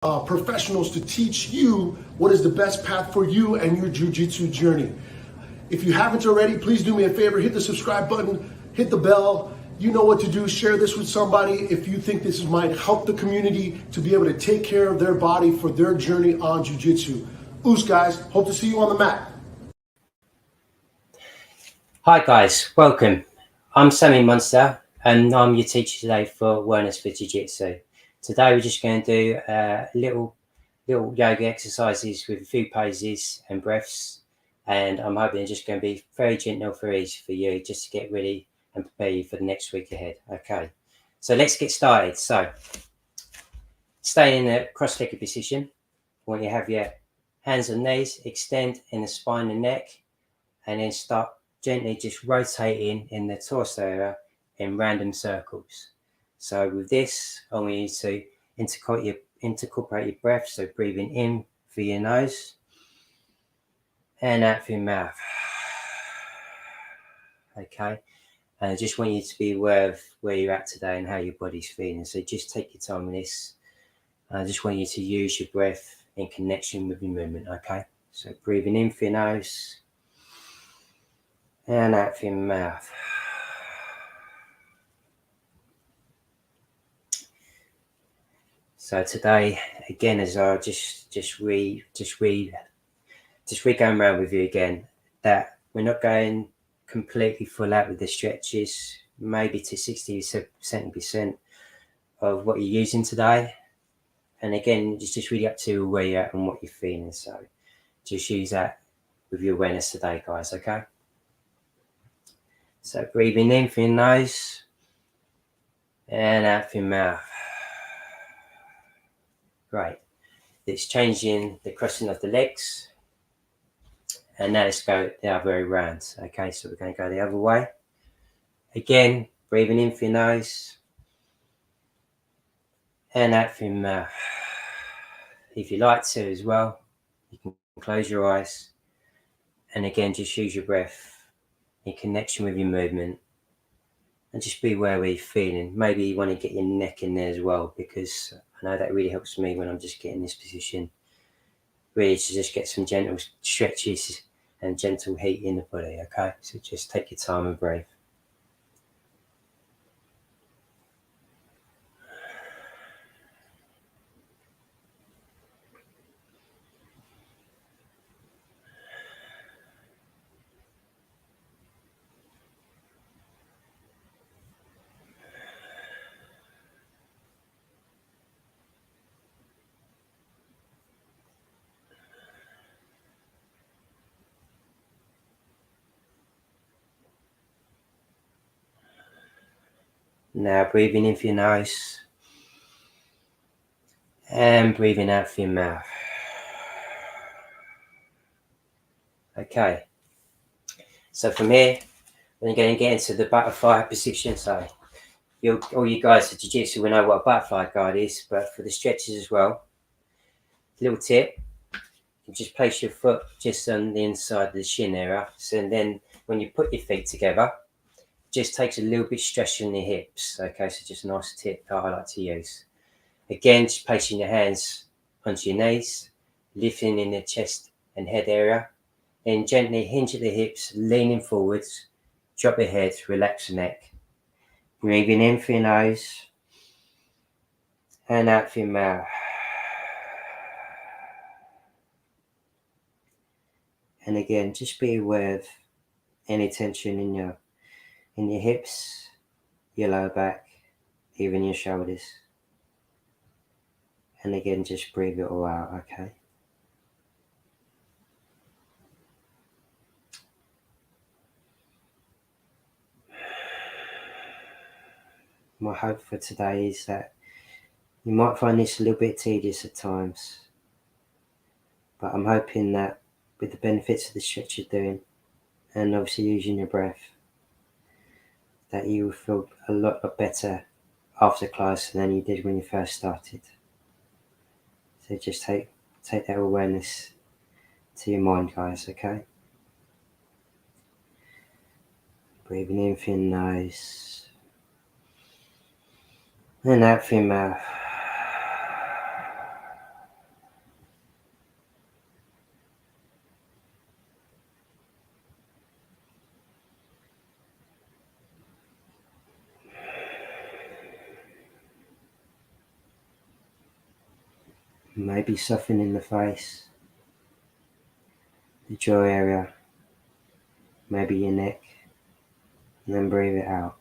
professionals to teach you what is the best path for you and your jiu-jitsu journey. If you haven't already, please do me a favor, hit the subscribe button, hit the bell. You know what to do. Share this with somebody if you think this might help the community to be able to take care of their body for their journey on jiu-jitsu. Oos, guys. Hope to see you on the mat. Hi guys, welcome. I'm Sammy Munster and I'm your teacher today for Awareness for Jiu-Jitsu. Today we're just going to do little yoga exercises with a few poses and breaths, and I'm hoping it's just going to be very gentle for ease for you just to get ready and prepare you for the next week ahead. Okay, so let's get started. So stay in a cross-legged position. When you have your hands and knees, extend in the spine and neck, and then start gently just rotating in the torso area in random circles. So with this, I want you to incorporate your breath. So breathing in through your nose and out through your mouth. Okay. And I just want you to be aware of where you're at today and how your body's feeling. So just take your time with this. I just want you to use your breath in connection with your movement. Okay. So breathing in through your nose and out through your mouth. So today, again, as I just going around with you again, that we're not going completely full out with the stretches, maybe to 60 to 70% of what you're using today. And again, it's just really up to where you're at and what you're feeling. So just use that with your awareness today, guys, okay? So breathing in through your nose and out through your mouth. Great. It's changing the crossing of the legs. And now let's go the other way around. Okay, so we're going to go the other way. Again, breathing in through your nose and out through your mouth. If you like to as well, you can close your eyes. And again, just use your breath in connection with your movement. And just be aware where you're feeling. Maybe you want to get your neck in there as well, because I know that really helps me when I'm just getting this position. Really to just get some gentle stretches and gentle heat in the body, okay? So just take your time and breathe. Now breathing in through your nose and breathing out through your mouth. Okay, so from here, we're going to get into the butterfly position. So all you guys at Jiu-Jitsu will know what a butterfly guard is, but for the stretches as well, little tip, you just place your foot just on the inside of the shin area. So then when you put your feet together, just takes a little bit stress on your hips. Okay, so just a nice tip that I like to use. Again, just placing your hands onto your knees, lifting in the chest and head area, then gently hinge at the hips, leaning forwards, drop your head, relax the neck. Breathing in through your nose and out through your mouth. And again, just be aware of any tension in your hips, your lower back, even your shoulders. And again, just breathe it all out, okay? My hope for today is that you might find this a little bit tedious at times, but I'm hoping that with the benefits of the stretch you're doing, and obviously using your breath, that you will feel a lot better after class than you did when you first started. So just take that awareness to your mind, guys, okay? Breathing in through your nose and out through your mouth. Maybe softening the face, the jaw area, maybe your neck, and then breathe it out.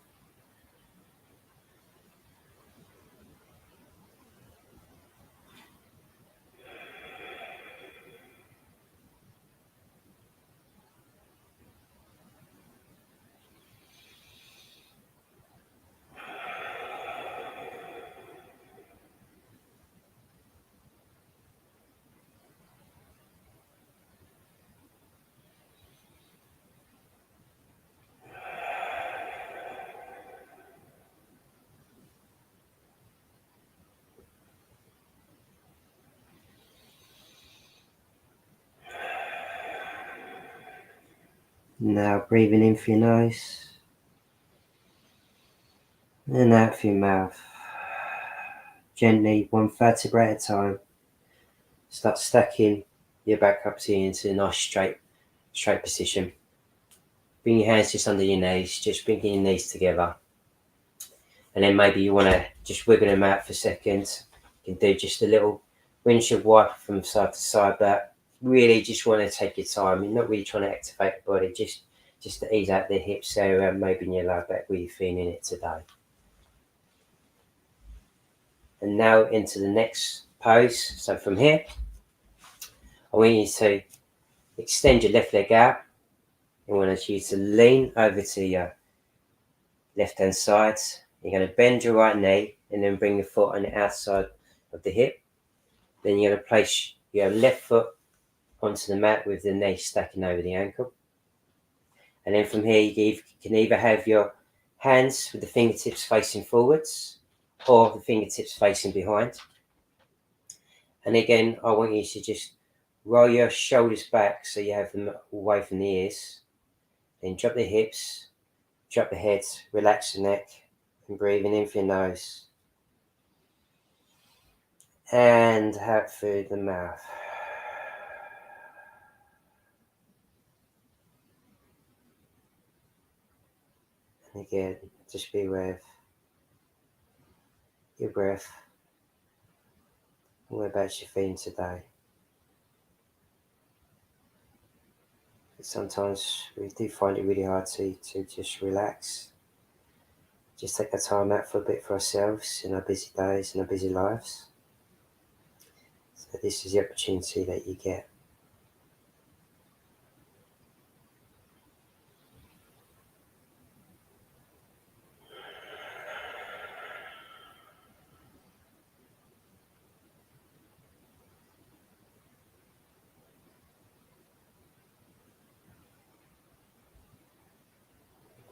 Now breathing in through your nose and out through your mouth. Gently, one vertebrae at a time, start stacking your back up into a nice straight position. Bring your hands just under your knees, just bringing your knees together. And then maybe you want to just wiggle them out for a second. You can do just a little windshield wipe from side to side, but really just want to take your time. You're not really trying to activate the body, just to ease out the hips area, maybe in your lower back where you're feeling it today. And now into the next pose. So from here, I want you to extend your left leg out. I want you to lean over to your left hand side. You're going to bend your right knee and then bring your foot on the outside of the hip. Then you're going to place your left foot onto the mat with the knee stacking over the ankle. And then from here, you can either have your hands with the fingertips facing forwards or the fingertips facing behind. And again, I want you to just roll your shoulders back so you have them away from the ears. Then drop the hips, drop the head, relax the neck, and breathing in through your nose. And out through the mouth. And again, just be with your breath. What about your feeling today? Sometimes we do find it really hard to just relax. Just take the time out for a bit for ourselves in our busy days and our busy lives. So this is the opportunity that you get.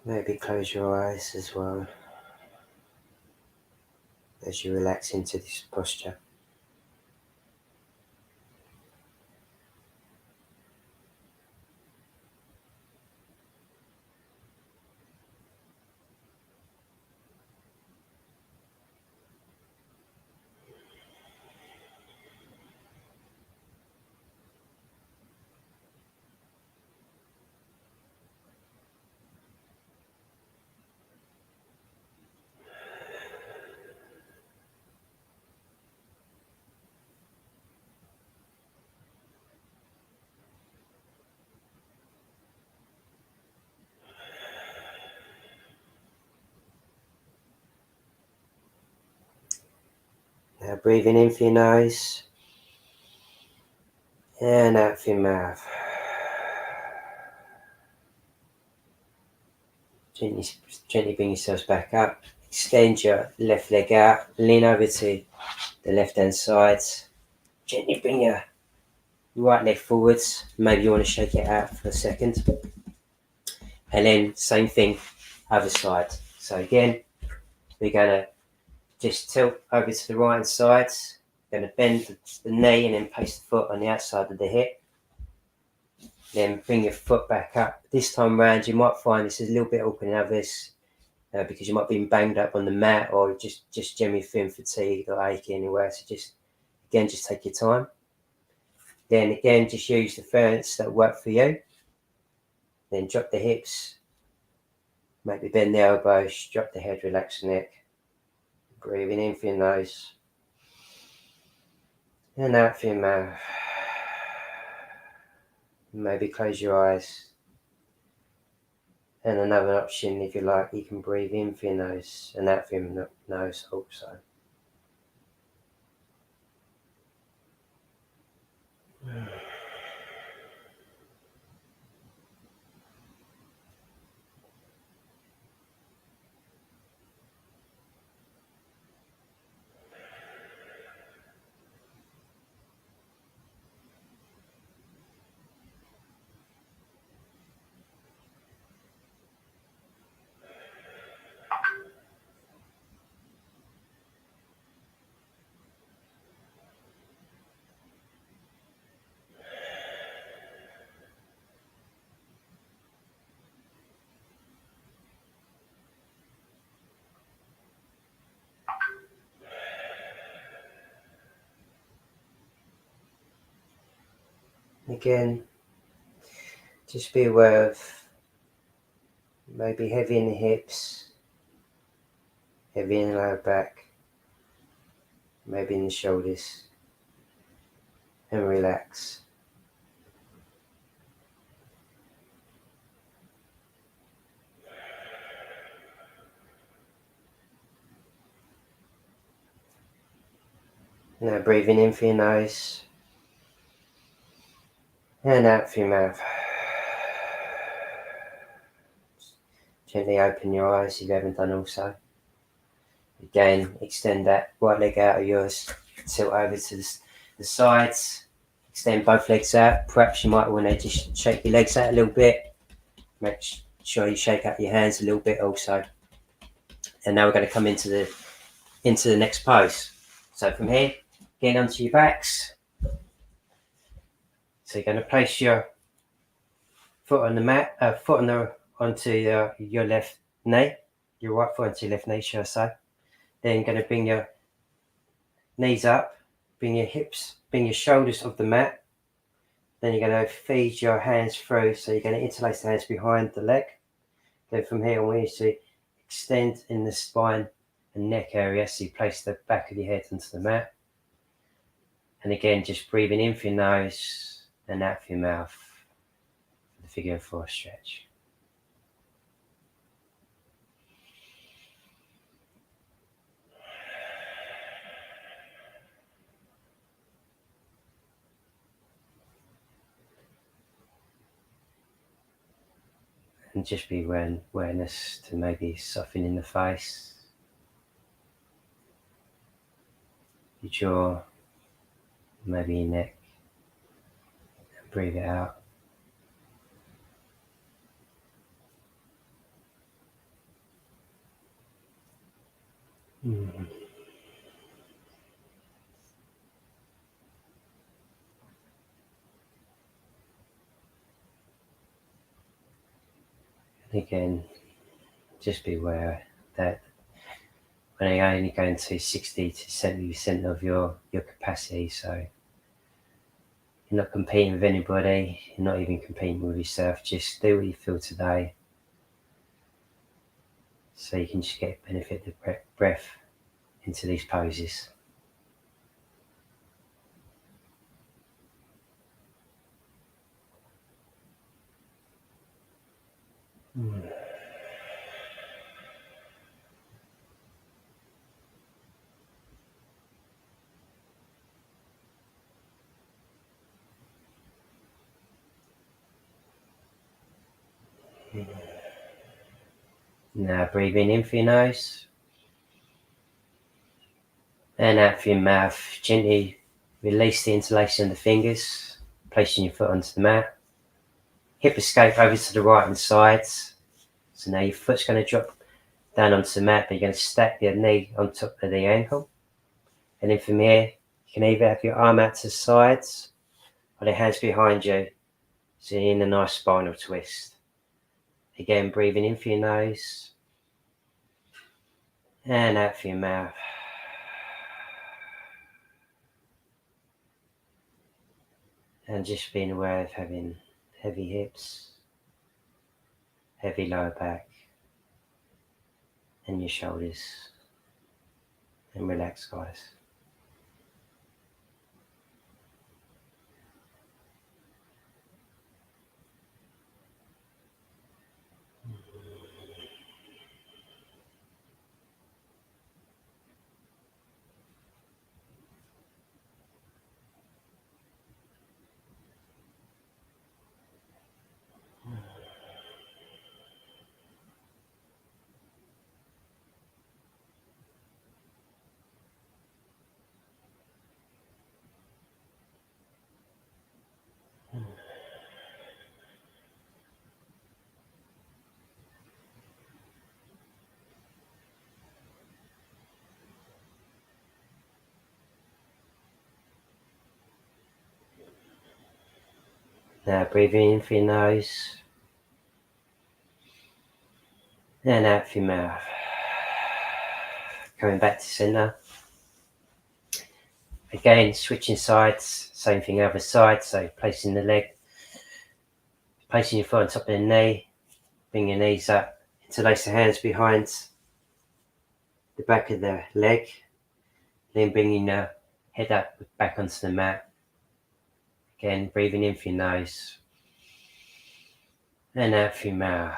Maybe close your eyes as well as you relax into this posture. Now breathing in through your nose and out through your mouth. Gently bring yourselves back up. Extend your left leg out. Lean over to the left hand side. Gently bring your right leg forwards. Maybe you want to shake it out for a second. And then same thing, other side. So again, we're going to just tilt over to the right hand side. Going to bend the knee and then place the foot on the outside of the hip. Then bring your foot back up. This time round, you might find this is a little bit awkward in others because you might be banged up on the mat or just generally feeling fatigued or aching anywhere. So just take your time. Then again, just use the ferrets that work for you. Then drop the hips. Maybe bend the elbows, drop the head, relax the neck. Breathing in through your nose And out through your mouth. Maybe close your eyes. And another option, if you like, you can breathe in through your nose and out through your nose also. Again, just be aware of maybe heavy in the hips, heavy in the lower back, maybe in the shoulders, and relax. Now breathing in through your nose and out through your mouth. Gently open your eyes if you haven't done also. Again, extend that right leg out of yours, tilt over to the sides, extend both legs out. Perhaps you might want to just shake your legs out a little bit. Make sure you shake out your hands a little bit also. And now we're going to come into the next pose. So from here, getting onto your backs. So you're going to place your foot on the mat, onto your left knee, your right foot onto your left knee, shall I say. Then you're going to bring your knees up, bring your hips, bring your shoulders off the mat. Then you're going to feed your hands through, so you're going to interlace the hands behind the leg. Then from here, I want you to extend in the spine and neck area, so you place the back of your head onto the mat. And again, just breathing in through your nose and out through your mouth for the figure 4 stretch. And just be awareness to maybe softening the face, your jaw, maybe your neck, and breathe it out. And again, just be aware that when you're only going to 60 to 70% of your capacity, so you're not competing with anybody, you're not even competing with yourself, just do what you feel today, so you can just get benefit of the breath into these poses. Now breathing in through your nose and out through your mouth. Gently release the interlacing of the fingers, placing your foot onto the mat. Hip escape over to the right hand sides. So now your foot's going to drop down onto the mat, but you're going to stack your knee on top of the ankle. And then from here, you can either have your arm out to the sides or the hands behind you, so you're in a nice spinal twist. Again, breathing in through your nose and out through your mouth. And just being aware of having heavy hips, heavy lower back, and your shoulders. And relax, guys. Now breathing in through your nose and out through your mouth. Coming back to center. Again, switching sides, same thing other side. So placing the leg, placing your foot on top of the knee, bring your knees up, interlace the hands behind the back of the leg, then bringing your head up back onto the mat. Again, breathing in through your nose and out through your mouth.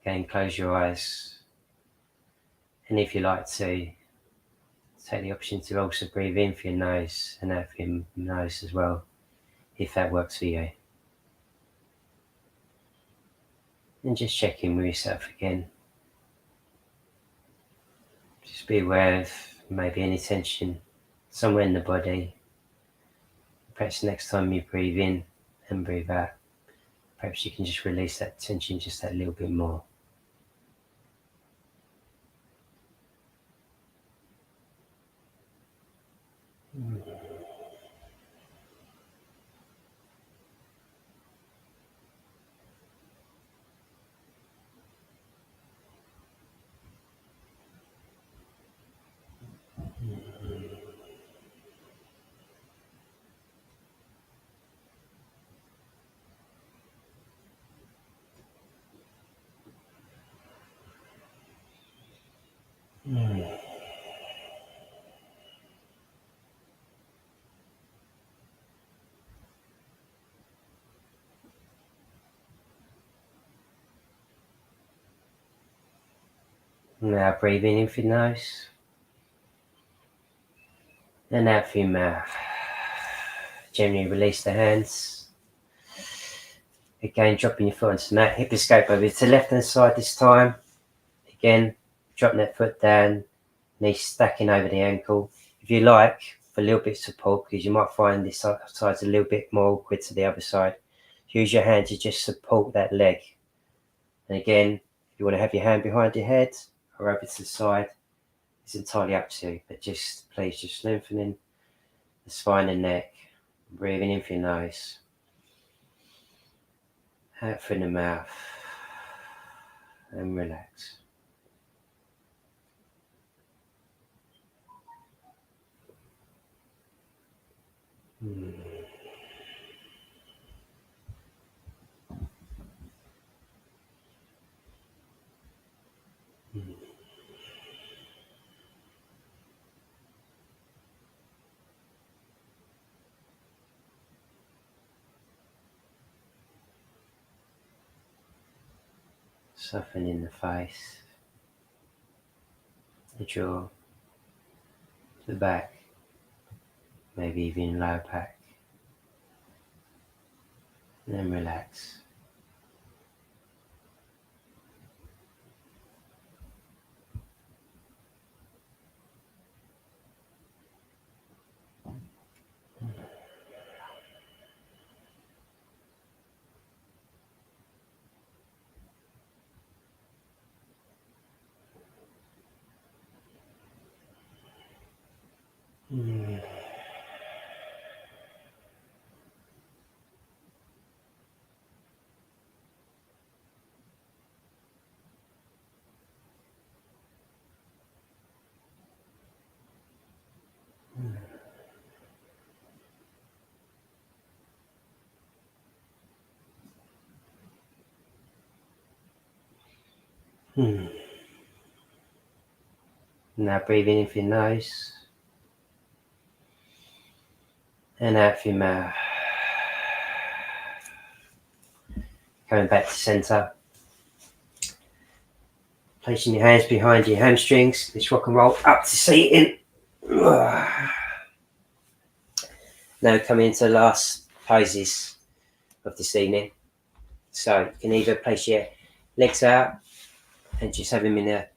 Again, close your eyes. And if you like to, take the option to also breathe in through your nose and out through your nose as well, if that works for you. And just check in with yourself again. Just be aware of maybe any tension somewhere in the body. Perhaps next time you breathe in and breathe out, perhaps you can just release that tension just that little bit more. Now breathing in through your nose and out through your mouth. Gently release the hands. Again, dropping your foot onto the mat. Hip escape over to the left hand side this time. Again, dropping that foot down, knee stacking over the ankle. If you like, for a little bit of support, because you might find this side's a little bit more awkward to the other side, use your hand to just support that leg. And again, if you want to have your hand behind your head or over to the side, it's entirely up to you. But just please, just lengthening the spine and neck, breathing in through your nose, out through the mouth, and relax. Softening the face, the jaw, the back, maybe even lower back. And then relax. Now breathing in through your nose and out through your mouth. Coming back to center. Placing your hands behind your hamstrings. Let's rock and roll up to seating. Now coming into the last poses of this evening. So you can either place your legs out and just have them in a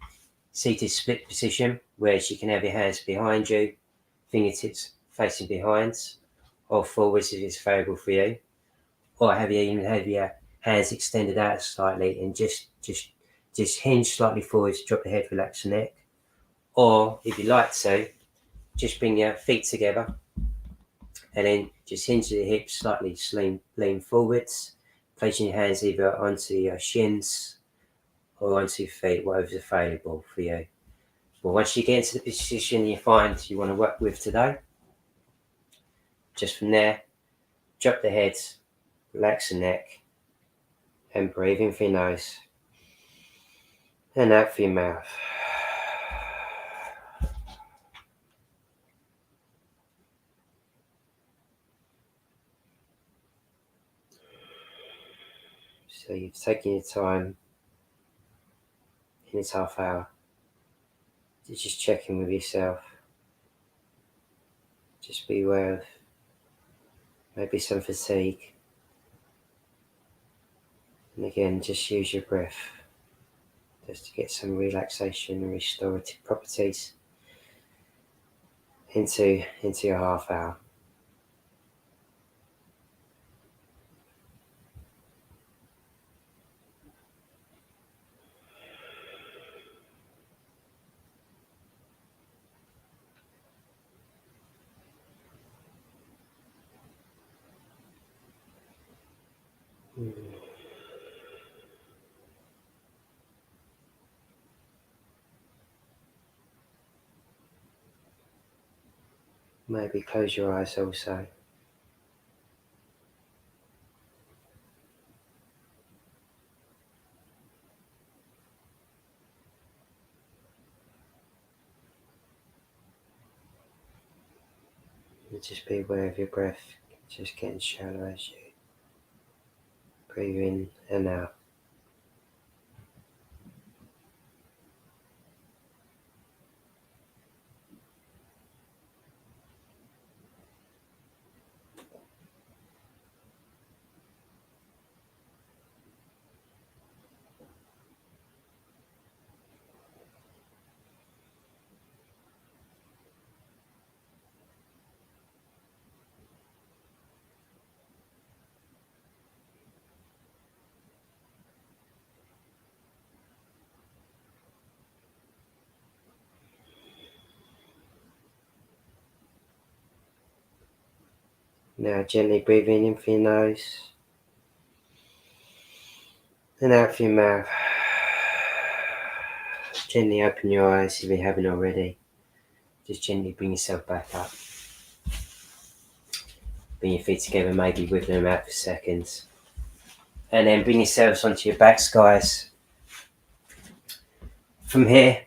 seated split position, where you can have your hands behind you, fingertips facing behind, or forwards if it's favourable for you, or even have your hands extended out slightly and just hinge slightly forwards, drop the head, relax the neck. Or if you like to, just bring your feet together and then just hinge the hips slightly, lean forwards, placing your hands either onto your shins or onto your feet, whatever's available for you. But once you get into the position you find you want to work with today, just from there, drop the head, relax the neck, and breathe in through your nose and out through your mouth. So you've taken your time in this half hour to just check in with yourself. Just be aware of maybe some fatigue. And again, just use your breath just to get some relaxation and restorative properties into your half hour. Maybe close your eyes also. And just be aware of your breath, just getting shallow as you breathe in and out. Now gently breathing in through your nose and out through your mouth. Gently open your eyes if you haven't already. Just gently bring yourself back up. Bring your feet together, maybe wiggle them out for seconds. And then bring yourselves onto your backs, guys. From here,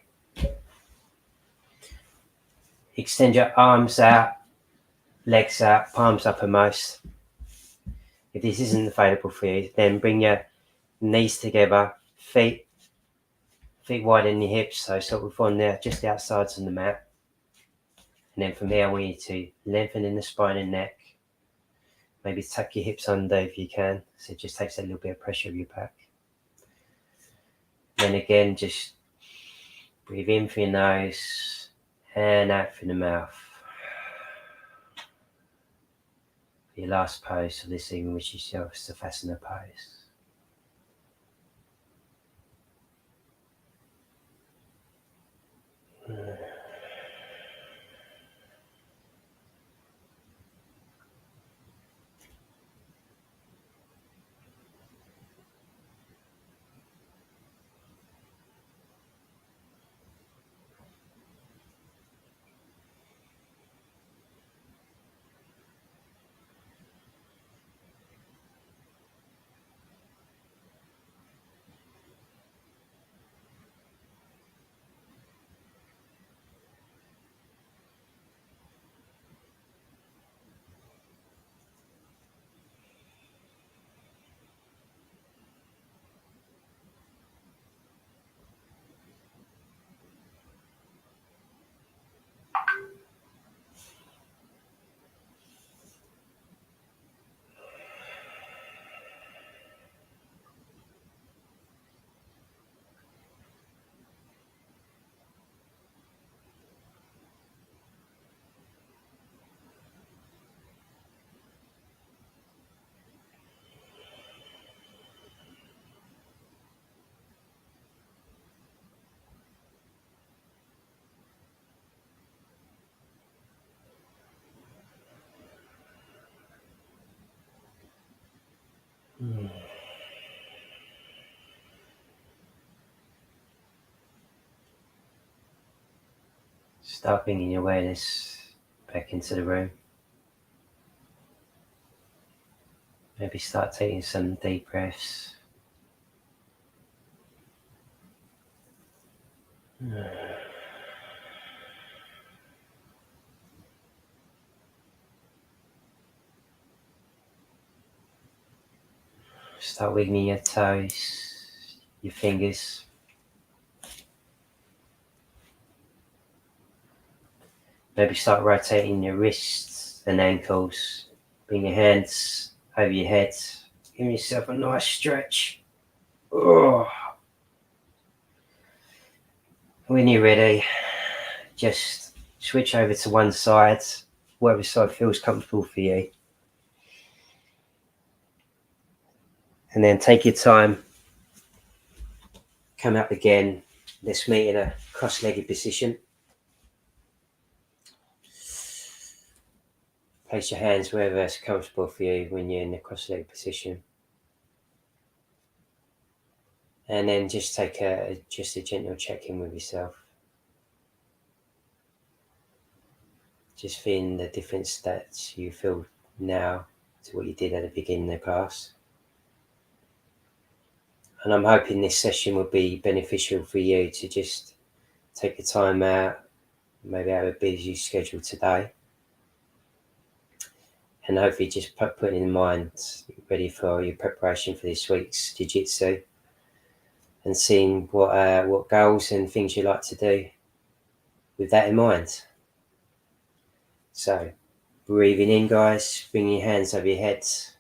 extend your arms out, legs out, palms uppermost. If this isn't available for you, then bring your knees together, feet wide in your hips, so sort of on there, just the outsides on the mat. And then from here, I want you to lengthen in the spine and neck. Maybe tuck your hips under if you can, so it just takes a little bit of pressure off your back. Then again, just breathe in through your nose and out through the mouth. Your last pose for this evening, which is your Savasana pose. Start bringing your awareness back into the room. Maybe start taking some deep breaths. Start wiggling your toes, your fingers. Maybe start rotating your wrists and ankles. Bring your hands over your head. Give yourself a nice stretch. Oh. When you're ready, just switch over to one side, whatever side feels comfortable for you. And then take your time. Come up again. Let's meet in a cross-legged position. Place your hands wherever it's comfortable for you when you're in the cross-legged position. And then just take a gentle check-in with yourself. Just feeling the difference that you feel now to what you did at the beginning of the class. And I'm hoping this session will be beneficial for you to just take the time out, maybe have a busy schedule today. And hopefully just put in mind, ready for your preparation for this week's Jiu-Jitsu, and seeing what goals and things you like to do with that in mind. So, breathing in, guys, bring your hands over your heads.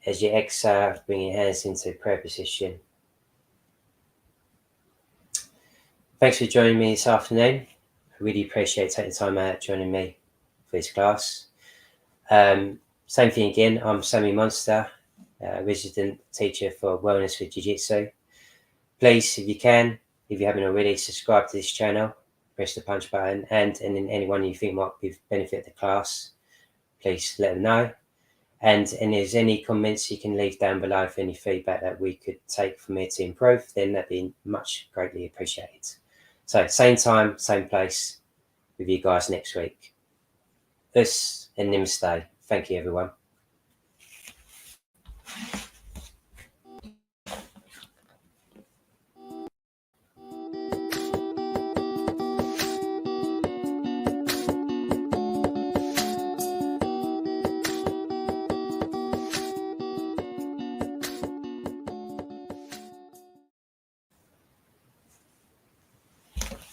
As you exhale, bring your hands into prayer position. Thanks for joining me this afternoon. I really appreciate taking time out joining me for this class. Same thing again, I'm Sammy Monster, resident teacher for Wellness for Jiu-Jitsu. Please, if you haven't already, subscribe to this channel, press the punch button, and anyone you think might benefit the class, please let them know. And if there's any comments you can leave down below for any feedback that we could take from here to improve, then that'd be much greatly appreciated. So same time, same place with you guys next week. Us and Namaste. Thank you, everyone.